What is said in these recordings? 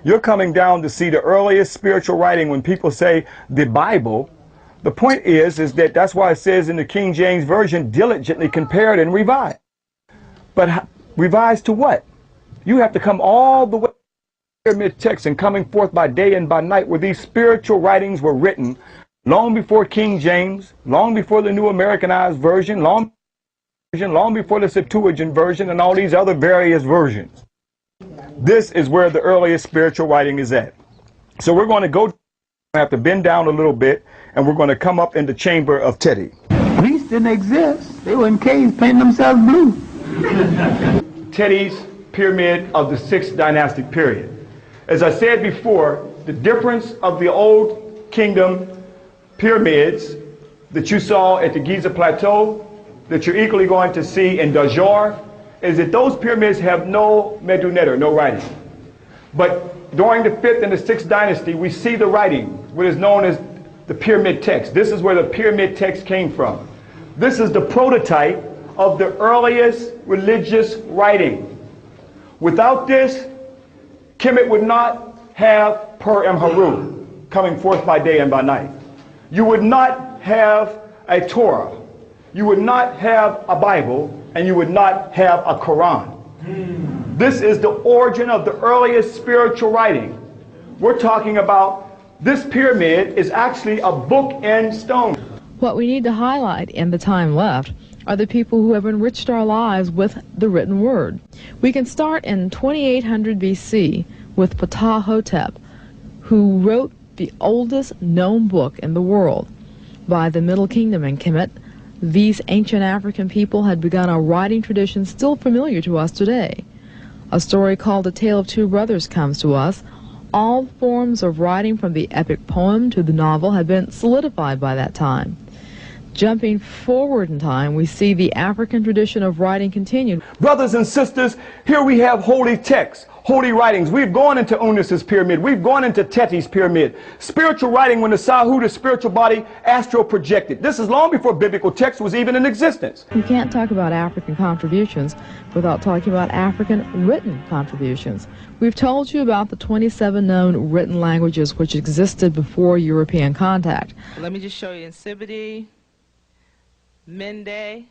You're coming down to see the earliest spiritual writing. When people say the Bible, the point is that that's why it says in the King James Version, diligently compared and revised. But revised to what? You have to come all the way to the pyramid text and coming forth by day and by night, where these spiritual writings were written long before King James, long before the New Americanized Version, long before the Septuagint version and all these other various versions. This is where the earliest spiritual writing is at. So we're going to go, have to bend down a little bit, and we're going to come up in the chamber of Teti. Greece didn't exist. They were in caves painting themselves blue. Teti's pyramid of the 6th dynastic period. As I said before, the difference of the Old Kingdom pyramids that you saw at the Giza Plateau, that you're equally going to see in Dajor, is that those pyramids have no medunet, no writing. But during the 5th and the 6th dynasty, we see the writing, what is known as the pyramid text. This is where the pyramid text came from. This is the prototype of the earliest religious writing. Without this, Kemet would not have Per and Haru coming forth by day and by night. You would not have a Torah. You would not have a Bible, and you would not have a Quran. This is the origin of the earliest spiritual writing. We're talking about this pyramid is actually a book in stone. What we need to highlight in the time left are the people who have enriched our lives with the written word. We can start in 2800 BC with Ptah-hotep, who wrote the oldest known book in the world. By the Middle Kingdom in Kemet, these ancient African people had begun a writing tradition still familiar to us today. A story called The Tale of Two Brothers comes to us. All forms of writing from the epic poem to the novel had been solidified by that time. Jumping forward in time, we see the African tradition of writing continued. Brothers and sisters, here we have holy texts, holy writings. We've gone into Unis's pyramid. We've gone into Teti's pyramid. Spiritual writing when the Sahu, the spiritual body, astral projected. This is long before biblical text was even in existence. You can't talk about African contributions without talking about African written contributions. We've told you about the 27 known written languages which existed before European contact. Let me just show you Nsibidi, Mende,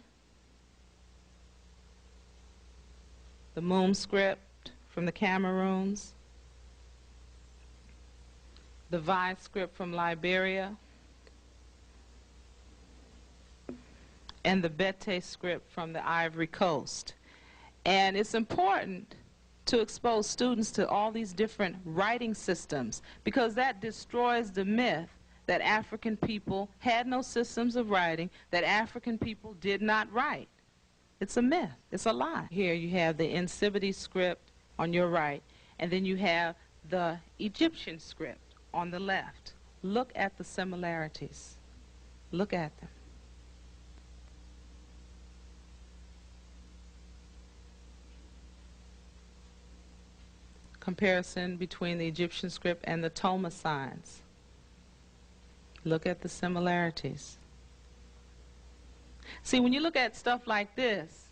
the Moom script from the Cameroons, the Vai script from Liberia, and the Bete script from the Ivory Coast. And it's important to expose students to all these different writing systems, because that destroys the myth that African people had no systems of writing, that African people did not write. It's a myth. It's a lie. Here you have the Nsibidi script on your right, and then you have the Egyptian script on the left. Look at the similarities. Look at them. Comparison between the Egyptian script and the Toma signs. Look at the similarities. See, when you look at stuff like this,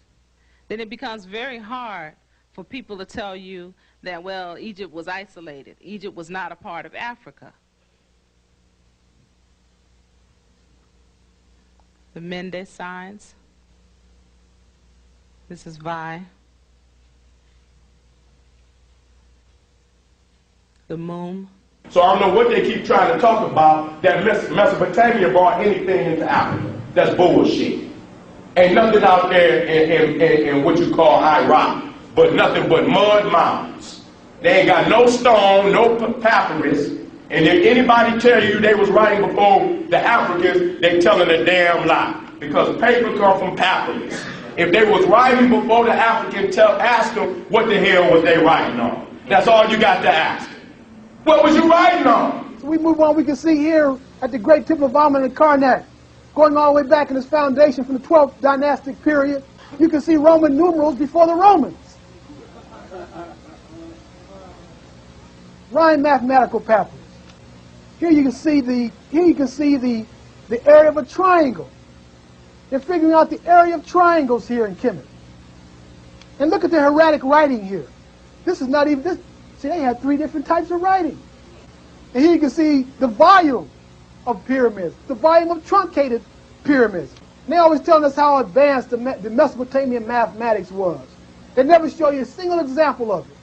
then it becomes very hard for people to tell you that, well, Egypt was isolated. Egypt was not a part of Africa. The Mende signs. This is Vai. The Moom. So I don't know what they keep trying to talk about, that Mesopotamia brought anything into Africa. That's bullshit. Ain't nothing out there in what you call Iraq, but nothing but mud mountains. They ain't got no stone, no papyrus. And if anybody tell you they was writing before the Africans, they telling a damn lie. Because paper come from papyrus. If they was writing before the Africans, ask them what the hell was they writing on. That's all you got to ask. What was you writing on? So we move on, we can see here at the great temple of Amun and Karnak, going all the way back in its foundation from the 12th dynastic period, you can see Roman numerals before the Romans. Rhine mathematical papyrus. Here you can see the area of a triangle. They're figuring out the area of triangles here in Kemet. And look at the hieratic writing here. This is not even this. See, they had 3 different types of writing. And here you can see the volume of pyramids, the volume of truncated pyramids. And they always telling us how advanced the Mesopotamian mathematics was. They never show you a single example of it.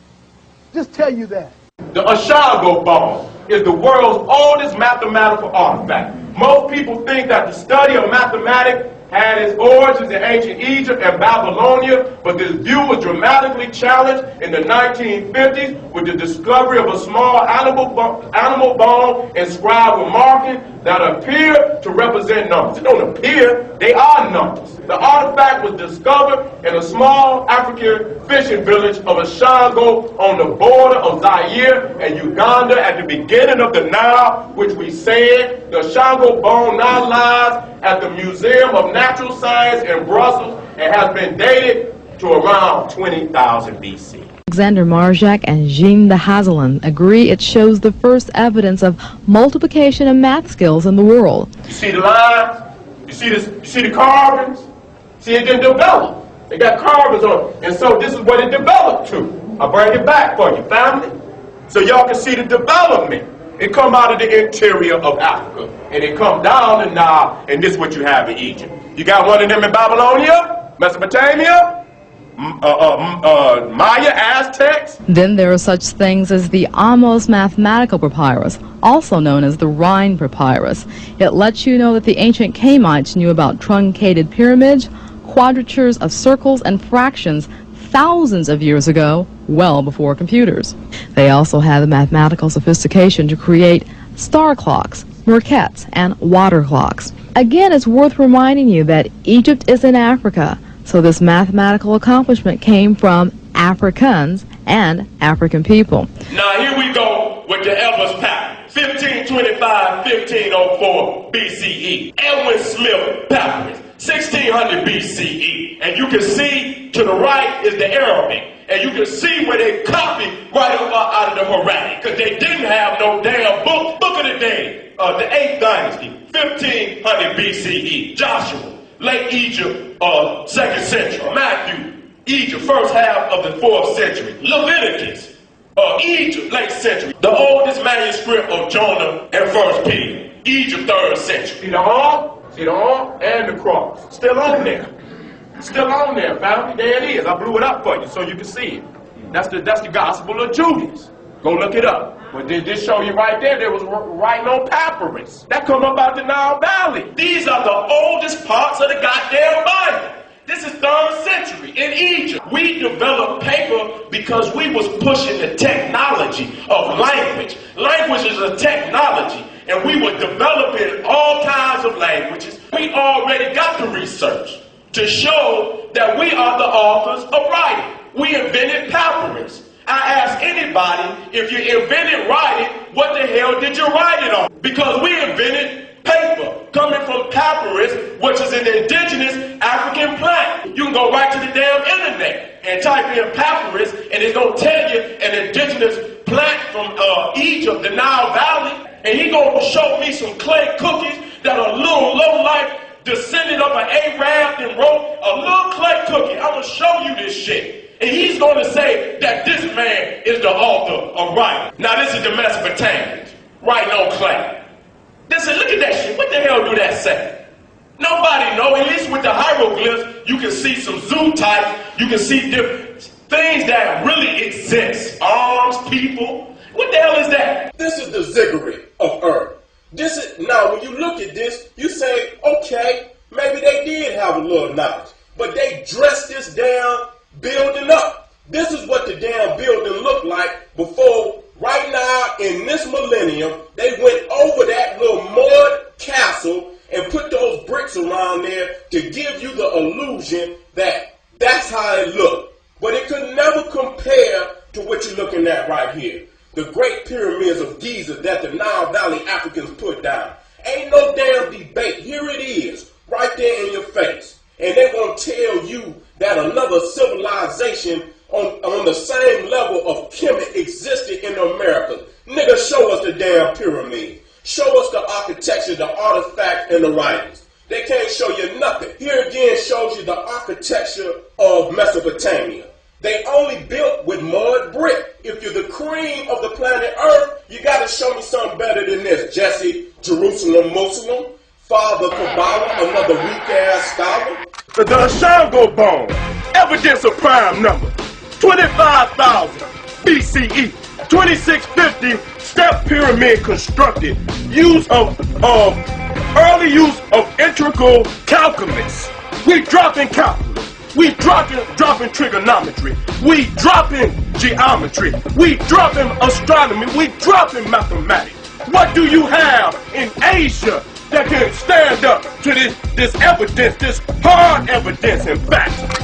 Just tell you that. The Ashango bone is the world's oldest mathematical artifact. Most people think that the study of mathematics had its origins in ancient Egypt and Babylonia, but this view was dramatically challenged in the 1950s with the discovery of a small animal bone inscribed with markings that appear to represent numbers. They don't appear, they are numbers. The artifact was discovered in a small African fishing village of Ashango on the border of Zaire and Uganda at the beginning of the Nile, which we said the Ashango bone now lies at the Museum of Natural Science in Brussels and has been dated to around 20,000 BC. Alexander Marjak and Jean de Hazelin agree it shows the first evidence of multiplication and math skills in the world. You see the lines? You see the carvings? See, it didn't develop. They got carvings on it. And so this is what it developed to. I'll bring it back for you, family. So y'all can see the development. It come out of the interior of Africa. And it come down the Nile, and this is what you have in Egypt. You got one of them in Babylonia, Mesopotamia, Maya, Aztecs. Then there are such things as the Amos mathematical papyrus, also known as the Rhine papyrus. It lets you know that the ancient Kamites knew about truncated pyramids, quadratures of circles, and fractions thousands of years ago, well before computers. They also had the mathematical sophistication to create star clocks, moquettes, and water clocks. Again, it's worth reminding you that Egypt is in Africa, so this mathematical accomplishment came from Africans and African people. Now here we go with the Elvis pattern. 1525, 1504 BCE. Edwin Smith papyrus, 1600 BCE. And you can see to the right is the Arabic. And you can see where they copied right over out of the Harari, because they didn't have no damn book of the day. The 8th dynasty, 1500 BCE. Joshua, late Egypt, 2nd century. Matthew, Egypt, first half of the 4th century. Leviticus, Egypt, late century. The oldest manuscript of Jonah and 1 Peter, Egypt, 3rd century. See the arm and the cross. Still on there. Still on there, family. There it is. I blew it up for you so you can see it. That's the Gospel of Judas. Go look it up. But they just show you right there, there was writing on papyrus. That come up out the Nile Valley. These are the oldest parts of the goddamn Bible. This is 3rd century in Egypt. We developed paper because we was pushing the technology of language. Language is a technology, and we were developing all kinds of languages. We already got the research to show that we are the authors of writing. We invented papyrus. I ask anybody, if you invented writing, what the hell did you write it on? Because we invented paper, coming from papyrus, which is an indigenous African plant. You can go right to the damn internet and type in papyrus, and it's going to tell you an indigenous plant from Egypt, the Nile Valley. And he going to show me some clay cookies that are little low-life descendant of an Arab and wrote a little clay cookie. I'm going to show you this shit. And he's going to say that this man is the author of writing. Now this is the Mesopotamians, writing on clay. Listen, look at that shit. What the hell do that say? Nobody know. At least with the hieroglyphs, you can see some zoo types. You can see different things that really exist. Arms, people. What the hell is that? This is the ziggurat of Earth. This is, now when you look at this, you say, okay, maybe they did have a little knowledge, but they dressed this damn building up. This is what the damn building looked like before. Right now, in this millennium, they went over that little mud castle and put those bricks around there to give you the illusion that that's how it looked. But it could never compare to what you're looking at right here. The Great Pyramids of Giza that the Nile Valley Africans put down. Ain't no damn debate. Here it is, right there in your face. And they gonna tell you that another civilization on the same level of Kemet existed in America. Nigga, show us the damn pyramid. Show us the architecture, the artifacts, and the writings. They can't show you nothing. Here again shows you the architecture of Mesopotamia. They only built with mud brick. If you're the cream of the planet Earth, you got to show me something better than this. Jesse, Jerusalem Muslim, Father Kabbalah, another weak-ass scholar. The Shango bone, evidence of prime number, 25,000 BCE, 2650 step pyramid constructed, use of early use of integral calculus. We dropping calculus. We dropping trigonometry. We dropping geometry. We dropping astronomy. We dropping mathematics. What do you have in Asia that can stand up to this evidence, this hard evidence and facts?